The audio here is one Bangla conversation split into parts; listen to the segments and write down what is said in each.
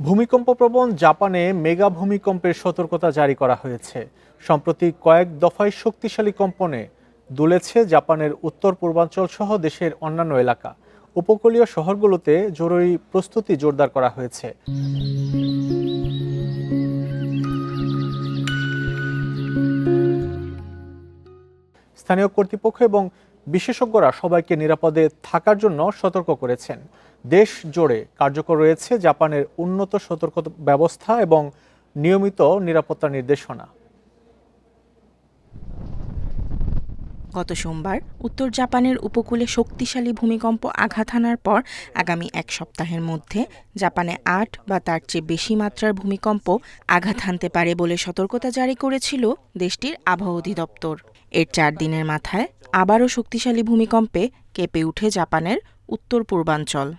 ভূমিকম্পপ্রবণ জাপানে মেগা ভূমিকম্পের সতর্কতা জারি করা হয়েছে। সম্প্রতি কয়েক দফায় শক্তিশালী কম্পনে দুলেছে জাপানের উত্তর পূর্বাঞ্চল সহ দেশের অন্যান্য এলাকা। উপকূলীয় শহরগুলোতে জরুরি প্রস্তুতি জোরদার করা হয়েছে। স্থানীয় কর্তৃপক্ষ এবং বিশেষজ্ঞরা সবাইকে নিরাপদে থাকার জন্য সতর্ক করেছেন। দেশ জুড়ে কার্যকর রয়েছে জাপানের উন্নত সতর্কতা ব্যবস্থা এবং নিয়মিত নিরাপত্তা নির্দেশনা। গত সোমবার উত্তর জাপানের উপকূলে শক্তিশালী ভূমিকম্প আঘাত হানার পর আগামী এক সপ্তাহের মধ্যে জাপানে ৮ বা তার চেয়ে বেশি মাত্রার ভূমিকম্প আঘাত হানতে পারে বলে সতর্কতা জারি করেছিল দেশটির আবহাওয়া অধিদপ্তর। এর ৪ দিনের মাথায় আবারও শক্তিশালী ভূমিকম্পে কেঁপে উঠে জাপানের উত্তর পূর্বাঞ্চল।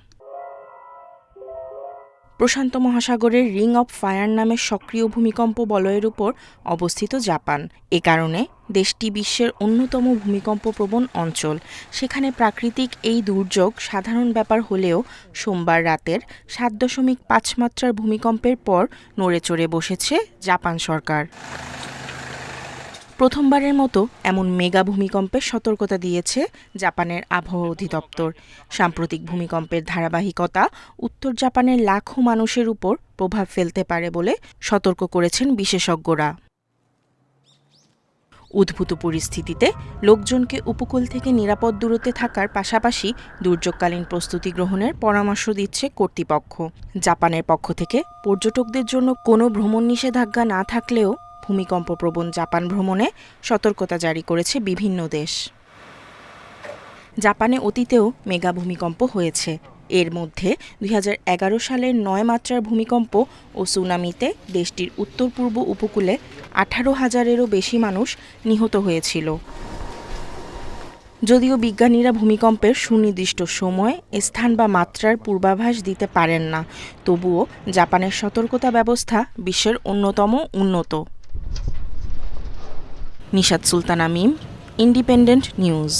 প্রশান্ত মহাসাগরের রিং অফ ফায়ার নামের সক্রিয় ভূমিকম্প বলয়ের উপর অবস্থিত জাপান। এ কারণে দেশটি বিশ্বের অন্যতম ভূমিকম্পপ্রবণ অঞ্চল। সেখানে প্রাকৃতিক এই দুর্যোগ সাধারণ ব্যাপার হলেও সোমবার রাতের ৭.৫ মাত্রার ভূমিকম্পের পর নড়েচড়ে বসেছে জাপান সরকার। প্রথমবারের মতো এমন মেগা ভূমিকম্পের সতর্কতা দিয়েছে জাপানের আবহাওয়া অধিদপ্তর। সাম্প্রতিক ভূমিকম্পের ধারাবাহিকতা উত্তর জাপানের লাখো মানুষের উপর প্রভাব ফেলতে পারে বলে সতর্ক করেছেন বিশেষজ্ঞরা। উদ্ভূত পরিস্থিতিতে লোকজনকে উপকূল থেকে নিরাপদ দূরত্বে থাকার পাশাপাশি দুর্যোগকালীন প্রস্তুতি গ্রহণের পরামর্শ দিচ্ছে কর্তৃপক্ষ। জাপানের পক্ষ থেকে পর্যটকদের জন্য কোনো ভ্রমণ নিষেধাজ্ঞা না থাকলেও ভূমিকম্পপ্রবণ জাপান ভ্রমণে সতর্কতা জারি করেছে বিভিন্ন দেশ। জাপানে অতীতেও মেগা ভূমিকম্প হয়েছে। এর মধ্যে ২০১১ সালের ৯ মাত্রার ভূমিকম্প ও সুনামিতে দেশটির উত্তর পূর্ব উপকূলে ১৮,০০০-এরও বেশি মানুষ নিহত হয়েছিল। যদিও বিজ্ঞানীরা ভূমিকম্পের সুনির্দিষ্ট সময়, স্থান বা মাত্রার পূর্বাভাস দিতে পারেন না, তবুও জাপানের সতর্কতা ব্যবস্থা বিশ্বের অন্যতম উন্নত। নিশাত সুলতানা মিম, ইন্ডিপেন্ডেন্ট নিউজ।